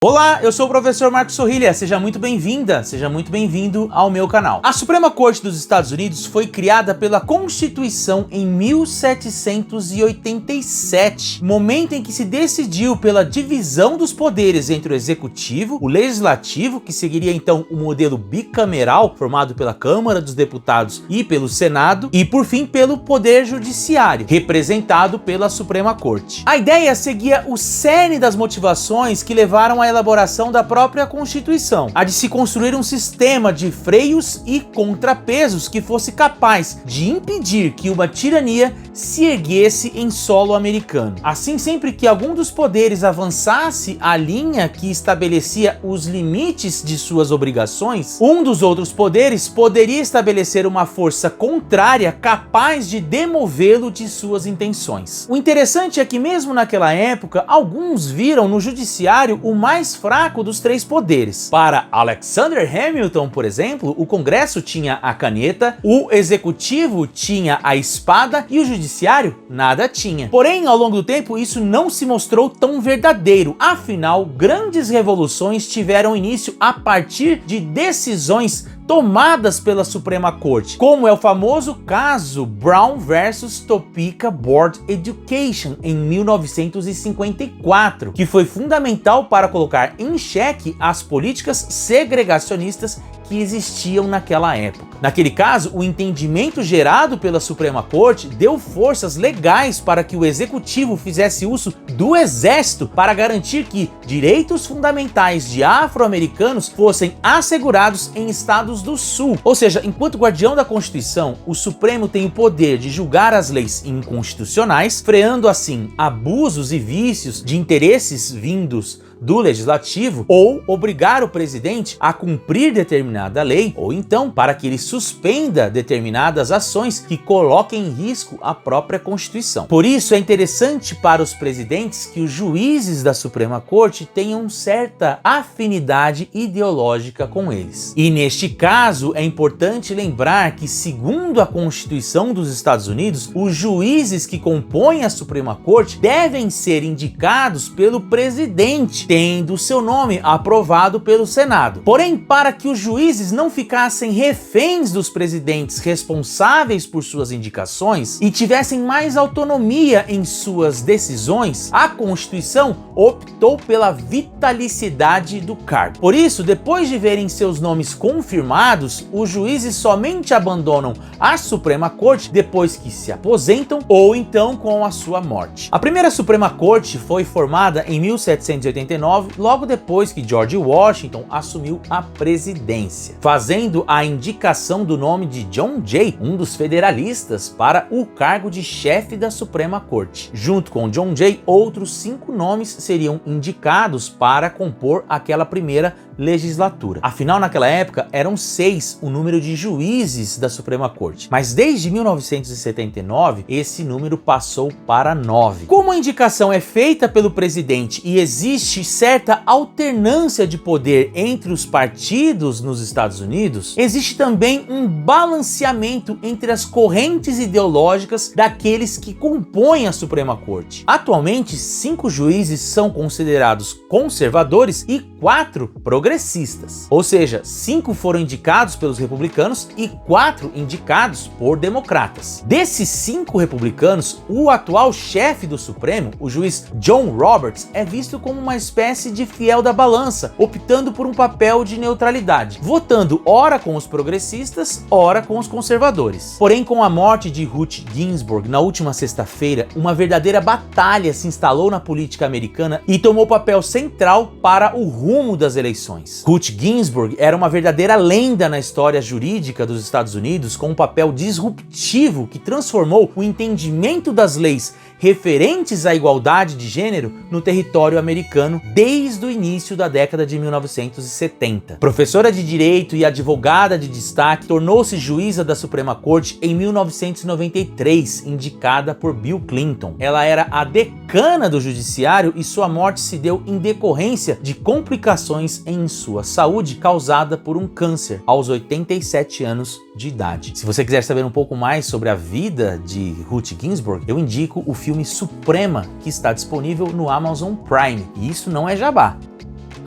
Olá, eu sou o professor Marcos Sorrilha, seja muito bem-vinda, seja muito bem-vindo ao meu canal. A Suprema Corte dos Estados Unidos foi criada pela Constituição em 1787, momento em que se decidiu pela divisão dos poderes entre o Executivo, o Legislativo, que seguiria então o modelo bicameral, formado pela Câmara dos Deputados e pelo Senado, e por fim pelo Poder Judiciário, representado pela Suprema Corte. A ideia seguia o cerne das motivações que levaram à elaboração da própria Constituição, a de se construir um sistema de freios e contrapesos que fosse capaz de impedir que uma tirania se erguesse em solo americano. Assim, sempre que algum dos poderes avançasse a linha que estabelecia os limites de suas obrigações, um dos outros poderes poderia estabelecer uma força contrária capaz de demovê-lo de suas intenções. O interessante é que mesmo naquela época, alguns viram no judiciário o mais fraco dos três poderes. Para Alexander Hamilton, por exemplo, o Congresso tinha a caneta, o Executivo tinha a espada e o Judiciário nada tinha. Porém, ao longo do tempo, isso não se mostrou tão verdadeiro. Afinal, grandes revoluções tiveram início a partir de decisões tomadas pela Suprema Corte, como é o famoso caso Brown versus Topeka Board Education em 1954, que foi fundamental para colocar em xeque as políticas segregacionistas que existiam naquela época. Naquele caso, o entendimento gerado pela Suprema Corte deu forças legais para que o Executivo fizesse uso do Exército para garantir que direitos fundamentais de afro-americanos fossem assegurados em estados do Sul. Ou seja, enquanto guardião da Constituição, o Supremo tem o poder de julgar as leis inconstitucionais, freando assim abusos e vícios de interesses vindos do Legislativo, ou obrigar o presidente a cumprir determinada lei, ou então para que ele suspenda determinadas ações que coloquem em risco a própria Constituição. Por isso é interessante para os presidentes que os juízes da Suprema Corte tenham certa afinidade ideológica com eles. E neste caso é importante lembrar que, segundo a Constituição dos Estados Unidos, os juízes que compõem a Suprema Corte devem ser indicados pelo presidente, tendo seu nome aprovado pelo Senado. Porém, para que os juízes não ficassem reféns dos presidentes responsáveis por suas indicações e tivessem mais autonomia em suas decisões, a Constituição optou pela vitalicidade do cargo. Por isso, depois de verem seus nomes confirmados, os juízes somente abandonam a Suprema Corte depois que se aposentam ou então com a sua morte. A primeira Suprema Corte foi formada em 1789, logo depois que George Washington assumiu a presidência, fazendo a indicação do nome de John Jay, um dos federalistas, para o cargo de chefe da Suprema Corte. Junto com John Jay, outros 5 nomes seriam indicados para compor aquela primeira legislatura. Afinal, naquela época, eram 6 o número de juízes da Suprema Corte, mas desde 1979, esse número passou para 9. Como a indicação é feita pelo presidente e existe certa alternância de poder entre os partidos nos Estados Unidos, existe também um balanceamento entre as correntes ideológicas daqueles que compõem a Suprema Corte. Atualmente, 5 juízes são considerados conservadores e 4 progressistas. Ou seja, 5 foram indicados pelos republicanos e 4 indicados por democratas. Desses 5 republicanos, o atual chefe do Supremo, o juiz John Roberts, é visto como uma espécie de fiel da balança, optando por um papel de neutralidade, votando ora com os progressistas, ora com os conservadores. Porém, com a morte de Ruth Ginsburg na última sexta-feira, uma verdadeira batalha se instalou na política americana e tomou papel central para o rumo das eleições. Ruth Ginsburg era uma verdadeira lenda na história jurídica dos Estados Unidos, com um papel disruptivo que transformou o entendimento das leis referentes à igualdade de gênero no território americano desde o início da década de 1970. Professora de Direito e advogada de destaque, tornou-se juíza da Suprema Corte em 1993, indicada por Bill Clinton. Ela era a decana do Judiciário e sua morte se deu em decorrência de complicações em sua saúde causada por um câncer aos 87 anos de idade. Se você quiser saber um pouco mais sobre a vida de Ruth Ginsburg, eu indico o filme Suprema, que está disponível no Amazon Prime. E isso não é jabá.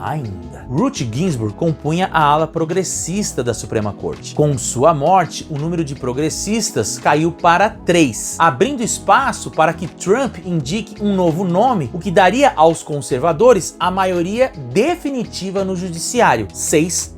ainda. Ruth Ginsburg compunha a ala progressista da Suprema Corte. Com sua morte, o número de progressistas caiu para 3, abrindo espaço para que Trump indique um novo nome, o que daria aos conservadores a maioria definitiva no judiciário, 6-3.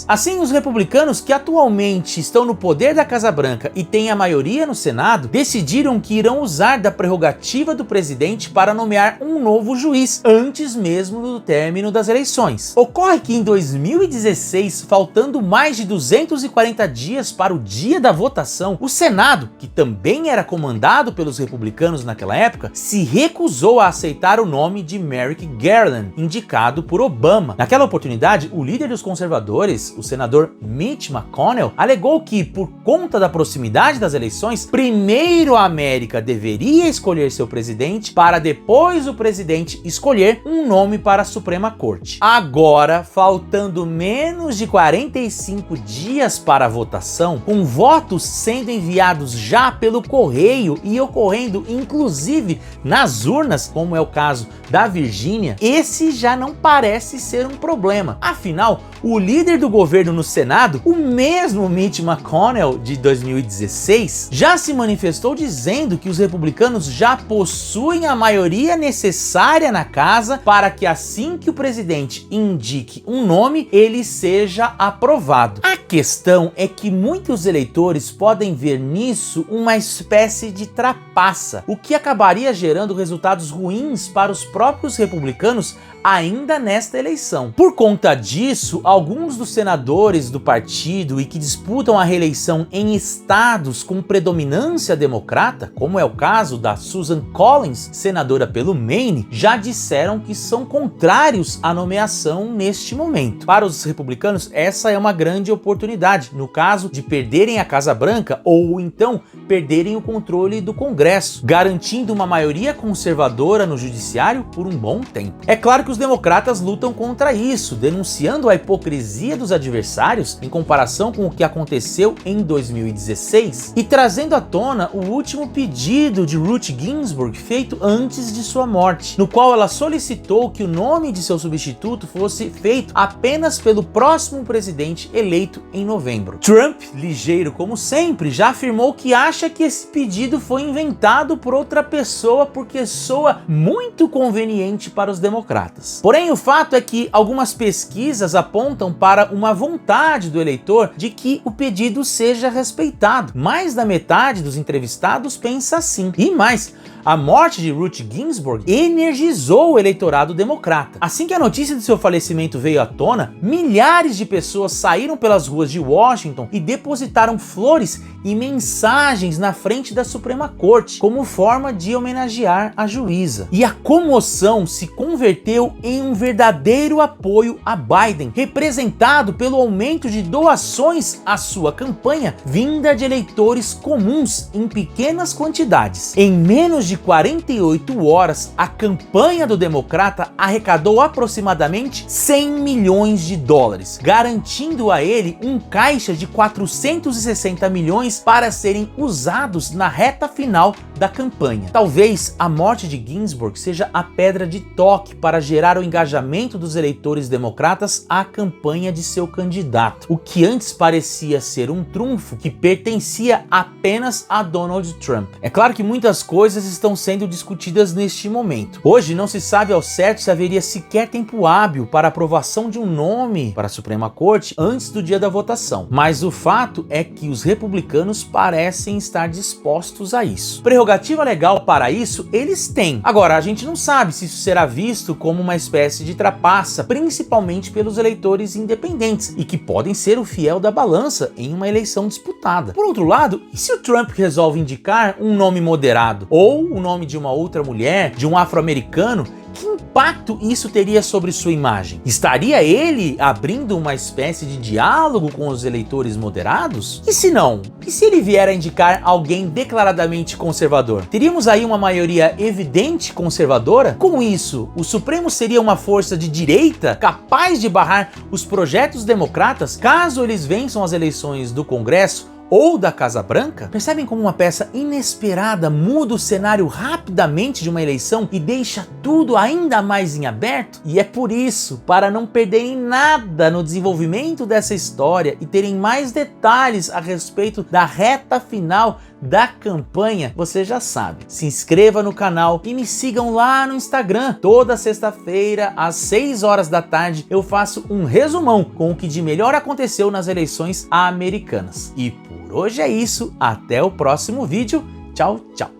Assim, os republicanos que atualmente estão no poder da Casa Branca e têm a maioria no Senado, decidiram que irão usar da prerrogativa do presidente para nomear um novo juiz, antes mesmo do término das eleições. Ocorre que em 2016, faltando mais de 240 dias para o dia da votação, o Senado, que também era comandado pelos republicanos naquela época, se recusou a aceitar o nome de Merrick Garland, indicado por Obama. Naquela oportunidade, o líder dos conservadores, o senador Mitch McConnell, alegou que, por conta da proximidade das eleições, primeiro a América deveria escolher seu presidente para depois o presidente escolher um nome para a Suprema Corte. Agora, faltando menos de 45 dias para a votação, com votos sendo enviados já pelo correio e ocorrendo inclusive nas urnas, como é o caso da Virgínia, esse já não parece ser um problema. Afinal, o líder do governo no Senado, o mesmo Mitch McConnell de 2016, já se manifestou dizendo que os republicanos já possuem a maioria necessária na casa para que assim que o presidente indique um nome, ele seja aprovado. A questão é que muitos eleitores podem ver nisso uma espécie de trapaça, o que acabaria gerando resultados ruins para os próprios republicanos ainda nesta eleição. Por conta disso, alguns dos senadores do partido e que disputam a reeleição em estados com predominância democrata, como é o caso da Susan Collins, senadora pelo Maine, já disseram que são contrários à nomeação neste momento. Para os republicanos, essa é uma grande oportunidade, no caso de perderem a Casa Branca ou então perderem o controle do Congresso, garantindo uma maioria conservadora no judiciário por um bom tempo. É claro que os democratas lutam contra isso, denunciando a hipocrisia dos adversários em comparação com o que aconteceu em 2016 e trazendo à tona o último pedido de Ruth Ginsburg feito antes de sua morte, no qual ela solicitou que o nome de seu substituto fosse feito apenas pelo próximo presidente eleito em novembro. Trump, ligeiro como sempre, já afirmou que acha que esse pedido foi inventado por outra pessoa porque soa muito conveniente para os democratas. Porém, o fato é que algumas pesquisas apontam para uma vontade do eleitor de que o pedido seja respeitado. Mais da metade dos entrevistados pensa assim. E mais, a morte de Ruth Ginsburg energizou o eleitorado democrata. Assim que a notícia de seu falecimento veio à tona, milhares de pessoas saíram pelas ruas de Washington e depositaram flores e mensagens na frente da Suprema Corte, como forma de homenagear a juíza. E a comoção se converteu em um verdadeiro apoio a Biden, representado pelo aumento de doações à sua campanha, vinda de eleitores comuns em pequenas quantidades. Em menos de 48 horas, a campanha do democrata arrecadou aproximadamente 100 milhões de dólares, garantindo a ele um caixa de 460 milhões para serem usados na reta final da campanha. Talvez a morte de Ginsburg seja a pedra de toque para gerar o engajamento dos eleitores democratas à campanha de seu candidato, o que antes parecia ser um trunfo que pertencia apenas a Donald Trump. É claro que muitas coisas estão sendo discutidas neste momento. Hoje não se sabe ao certo se haveria sequer tempo hábil para a aprovação de um nome para a Suprema Corte antes do dia da votação, mas o fato é que os republicanos parecem estar dispostos a isso. Prerrogativa legal para isso eles têm. Agora, a gente não sabe se isso será visto como uma espécie de trapaça, principalmente pelos eleitores independentes, e que podem ser o fiel da balança em uma eleição disputada. Por outro lado, e se o Trump resolve indicar um nome moderado, ou o nome de uma outra mulher, de um afro-americano, que impacto isso teria sobre sua imagem? Estaria ele abrindo uma espécie de diálogo com os eleitores moderados? E se não? E se ele vier a indicar alguém declaradamente conservador? Teríamos aí uma maioria evidente conservadora? Com isso, o Supremo seria uma força de direita capaz de barrar os projetos democratas caso eles vençam as eleições do Congresso ou da Casa Branca? Percebem como uma peça inesperada muda o cenário rapidamente de uma eleição e deixa tudo ainda mais em aberto? E é por isso, para não perderem nada no desenvolvimento dessa história e terem mais detalhes a respeito da reta final da campanha, você já sabe, se inscreva no canal e me sigam lá no Instagram. Toda sexta-feira, às 6 horas da tarde, eu faço um resumão com o que de melhor aconteceu nas eleições americanas. E por hoje é isso, até o próximo vídeo. Tchau, tchau!